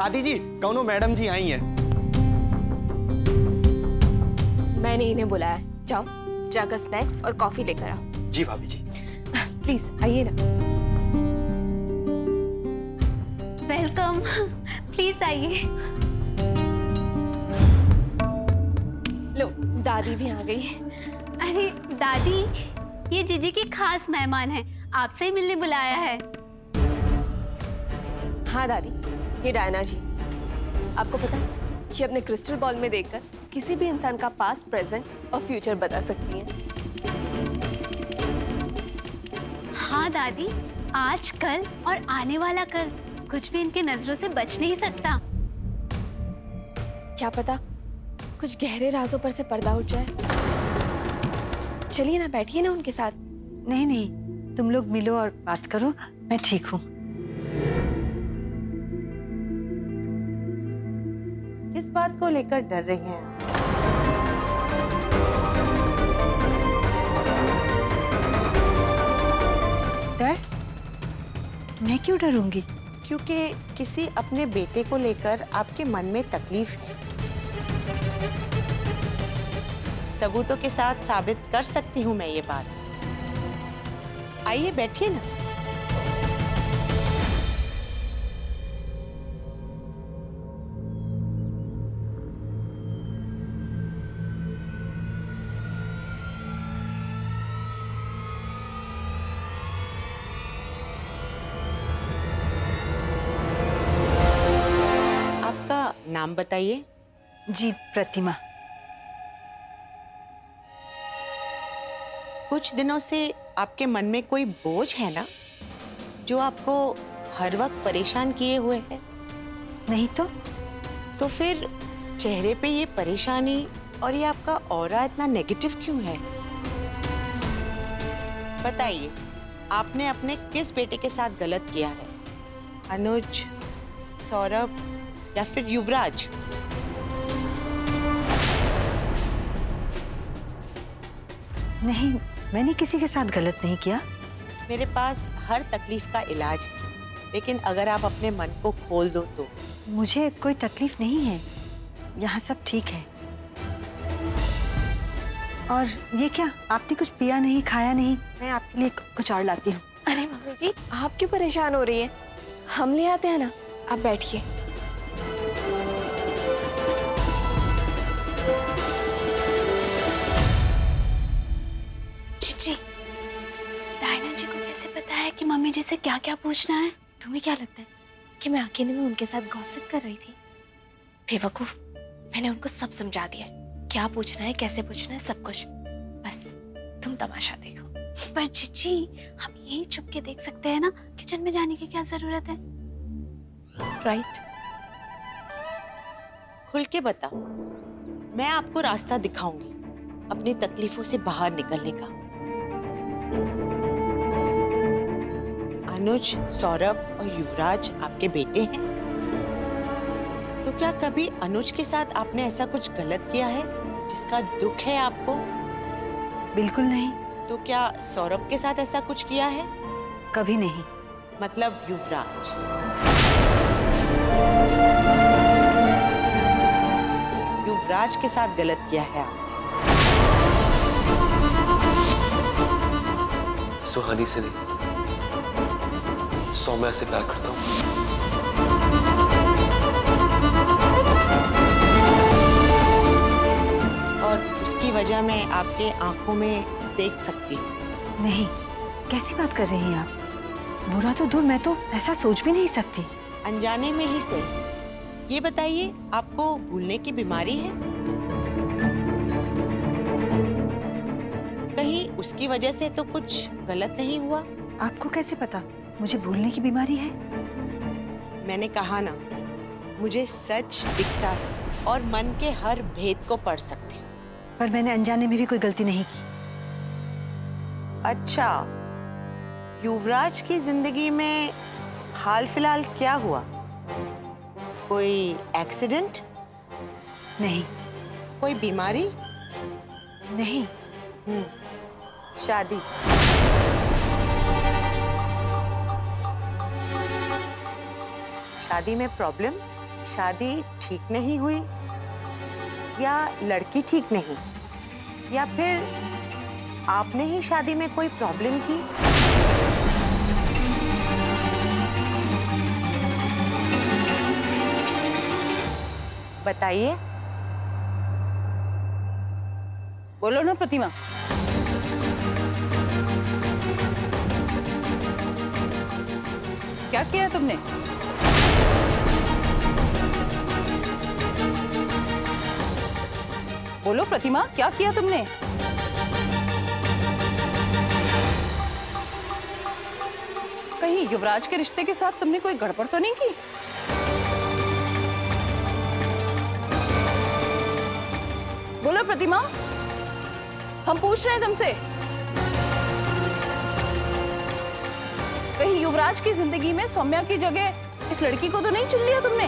दादी जी, कौनो मैडम जी आई हैं। मैंने इन्हें बुलाया है, जाओ जाकर स्नैक्स और कॉफी लेकर आओ। जी भाभी जी। प्लीज आइए ना। वेलकम, प्लीज आइए। लो, दादी भी आ गई। अरे दादी, ये जीजी की खास मेहमान है, आपसे ही मिलने बुलाया है। हाँ दादी, ये डायना जी। आपको पता है, ये अपने क्रिस्टल बॉल में देखकर किसी भी इंसान का पास्ट, प्रेजेंट और फ्यूचर बता सकती हैं। हाँ दादी, आज, कल और आने वाला कल कुछ भी इनके नजरों से बच नहीं सकता। क्या पता कुछ गहरे राजों पर से पर्दा उठ जाए। चलिए ना, बैठिए ना उनके साथ। नहीं नहीं, तुम लोग मिलो और बात करो, मैं ठीक हूँ। किस बात को लेकर डर रही हैं आप? डर? मैं क्यों डरूंगी? क्योंकि किसी अपने बेटे को लेकर आपके मन में तकलीफ है। सबूतों के साथ साबित कर सकती हूँ मैं ये बात। आइए बैठिए ना। आपका नाम बताइए। जी, प्रतिमा। कुछ दिनों से आपके मन में कोई बोझ है ना, जो आपको हर वक्त परेशान किए हुए है? नहीं तो फिर चेहरे पे ये परेशानी और ये आपका ऑरा इतना नेगेटिव क्यों है? बताइए, आपने अपने किस बेटे के साथ गलत किया है? अनुज, सौरभ या फिर युवराज? नहीं, मैंने किसी के साथ गलत नहीं किया। मेरे पास हर तकलीफ का इलाज है, लेकिन अगर आप अपने मन को खोल दो तो। मुझे कोई तकलीफ नहीं है, यहाँ सब ठीक है। और ये क्या, आपने कुछ पिया नहीं, खाया नहीं? मैं आपके लिए कुछ और लाती हूँ। अरे मम्मी जी, आप क्यों परेशान हो रही हैं? हम ले आते हैं ना, आप बैठिए। जीजी, डायना जी को कैसे पता है कि मम्मी जी से क्या क्या पूछना है? तुम्हें क्या लगता है कि मैं अकेले में उनके साथ गॉसिप कर रही थी? बेवकूफ, मैंने उनको सब समझा दिया है, क्या पूछना है, कैसे पूछना है, सब कुछ। बस तुम तमाशा देखो। पर जीजी, हम यही छुप के देख सकते हैं ना, किचन में जाने की क्या जरूरत है? राइट। खुल के बताओ, मैं आपको रास्ता दिखाऊंगी अपनी तकलीफों से बाहर निकलने का। अनुज, सौरभ और युवराज आपके बेटे हैं, तो क्या कभी अनुज के साथ आपने ऐसा कुछ गलत किया है जिसका दुख है आपको? बिल्कुल नहीं। तो क्या सौरभ के साथ ऐसा कुछ किया है? कभी नहीं। मतलब युवराज। युवराज के साथ गलत किया है आपने। सुहानी से नहीं, सौम्या से प्यार करता हूँ। और उसकी वजह मैं आपके आंखों में देख सकती हूँ। नहीं, कैसी बात कर रही हैं आप? बुरा तो दूर, मैं तो ऐसा सोच भी नहीं सकती। अनजाने में ही से। ये बताइए, आपको भूलने की बीमारी है? कहीं उसकी वजह से तो कुछ गलत नहीं हुआ? आपको कैसे पता मुझे भूलने की बीमारी है? मैंने कहा ना, मुझे सच दिखता है और मन के हर भेद को पढ़ सकती हूँ। पर मैंने अनजाने में भी कोई गलती नहीं की। अच्छा, युवराज की जिंदगी में हाल फिलहाल क्या हुआ? कोई एक्सीडेंट? नहीं। कोई बीमारी? नहीं। शादी? शादी में प्रॉब्लम? शादी ठीक नहीं हुई, या लड़की ठीक नहीं, या फिर आपने ही शादी में कोई प्रॉब्लम की? बताइए। बोलो ना प्रतिमा। क्या किया तुमने? बोलो प्रतिमा, क्या किया तुमने? कहीं युवराज के रिश्ते के साथ तुमने कोई गड़बड़ तो नहीं की? बोलो प्रतिमा, हम पूछ रहे हैं तुमसे। कहीं युवराज की जिंदगी में सौम्या की जगह इस लड़की को तो नहीं चुन लिया तुमने?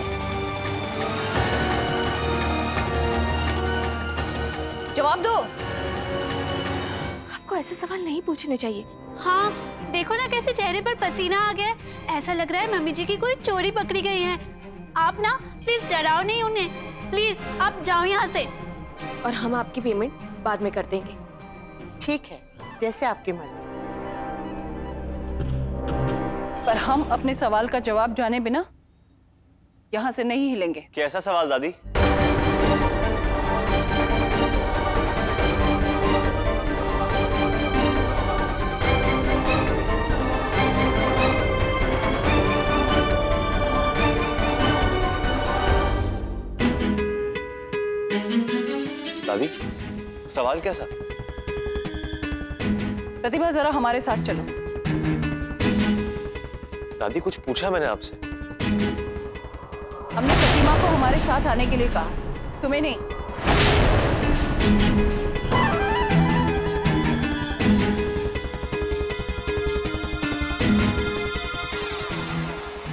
जवाब दो। आपको ऐसे सवाल नहीं पूछने चाहिए। हाँ, देखो ना कैसे चेहरे पर पसीना आ गया है। ऐसा लग रहा है मम्मी जी की कोई चोरी पकड़ी गई है। आप ना प्लीज डराओ नहीं उन्हें। प्लीज आप जाओ यहाँ से। और हम आपकी पेमेंट बाद में कर देंगे। ठीक है, जैसे आपकी मर्जी। पर हम अपने सवाल का जवाब जाने बिना यहाँ से नहीं हिलेंगे। कैसा सवाल दादी? दादी, सवाल कैसा? प्रतिभा जरा हमारे साथ चलो। दादी कुछ पूछा मैंने आपसे? हमने प्रतिमा को हमारे साथ आने के लिए कहा, तुम्हें नहीं।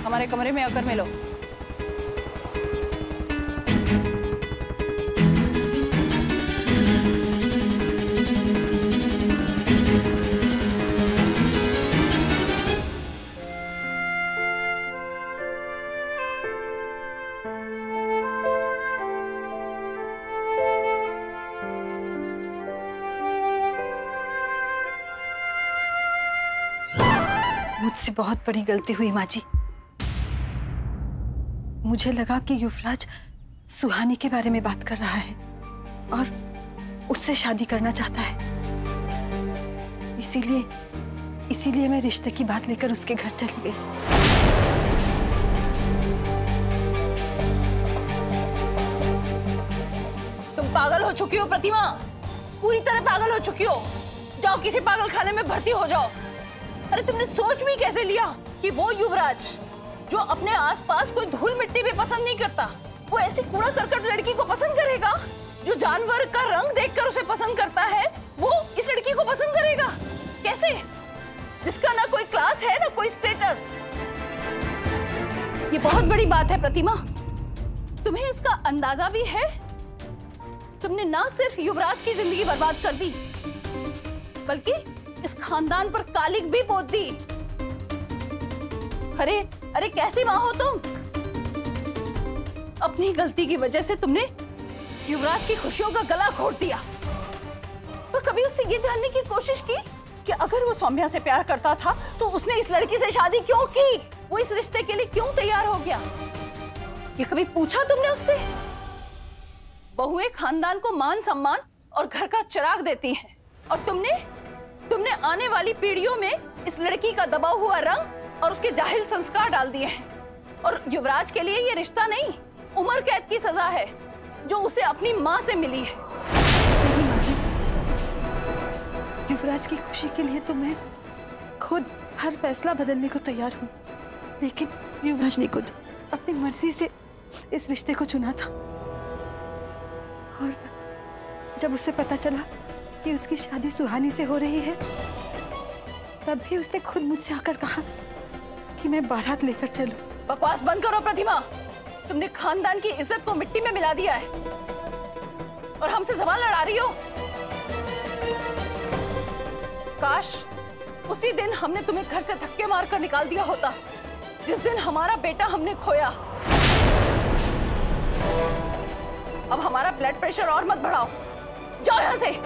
हमारे कमरे में आकर मिलो। मुझसे बहुत बड़ी गलती हुई माँ जी। मुझे लगा कि युवराज सुहानी के बारे में बात कर रहा है और उससे शादी करना चाहता है। इसीलिए मैं रिश्ते की बात लेकर उसके घर चली गई। तुम पागल हो चुकी हो प्रतिमा, पूरी तरह पागल हो चुकी हो। जाओ किसी पागल खाने में भर्ती हो जाओ। अरे तुमने सोच भी कैसे लिया कि वो युवराज जो अपने आसपास कोई धूल मिट्टी भी पसंद नहीं करता, वो ऐसी कूड़ा करकट लड़की को पसंद करेगा? जो जानवर का रंग देखकर उसे पसंद करता है, वो इस लड़की को पसंद करेगा? कैसे? जिसका ना कोई क्लास है ना कोई स्टेटस। ये बहुत बड़ी बात है प्रतिमा। तुम्हें इसका अंदाजा भी है? तुमने ना सिर्फ युवराज की जिंदगी बर्बाद कर दी, बल्कि इस खानदान पर कालिक भी पोत दी। अरे कैसी माँ हो तुम? अपनी गलती की वजह से तुमने युवराज की खुशियों का गला घोट दिया। और कभी उससे ये जानने की कोशिश की कि अगर वो सौम्या से प्यार करता था तो उसने इस लड़की से शादी क्यों की? वो इस रिश्ते के लिए क्यों तैयार हो गया? ये कभी पूछा तुमने उससे? बहुएं खानदान को मान सम्मान और घर का चिराग देती हैं, और तुमने आने वाली पीढ़ियों में इस लड़की का दबा हुआ रंग और उसके जाहिल संस्कार डाल दिए हैं। और युवराज के लिए ये रिश्ता नहीं, उम्र कैद की सजा है जो उसे अपनी माँ से मिली है। नहीं माँ जी, युवराज की खुशी के लिए तो मैं खुद हर फैसला बदलने को तैयार हूँ, लेकिन युवराज ने खुद अपनी मर्जी से इस रिश्ते को चुना था। और जब उसे पता चला कि उसकी शादी सुहानी से हो रही है, तब भी उसने खुद मुझसे आकर कहा कि मैं बारात लेकर चलूं। बकवास बंद करो प्रतिमा। तुमने खानदान की इज्जत को मिट्टी में मिला दिया है और हमसे जबान लड़ा रही हो। काश उसी दिन हमने तुम्हें घर से धक्के मारकर निकाल दिया होता, जिस दिन हमारा बेटा हमने खोया। ब्लड प्रेशर और मत बढ़ाओ। जाओ यहाँ से।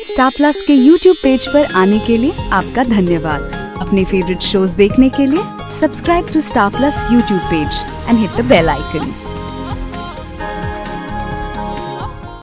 स्टार प्लस के YouTube पेज पर आने के लिए आपका धन्यवाद। अपने फेवरेट शोज देखने के लिए subscribe to Star Plus YouTube page and hit the bell icon.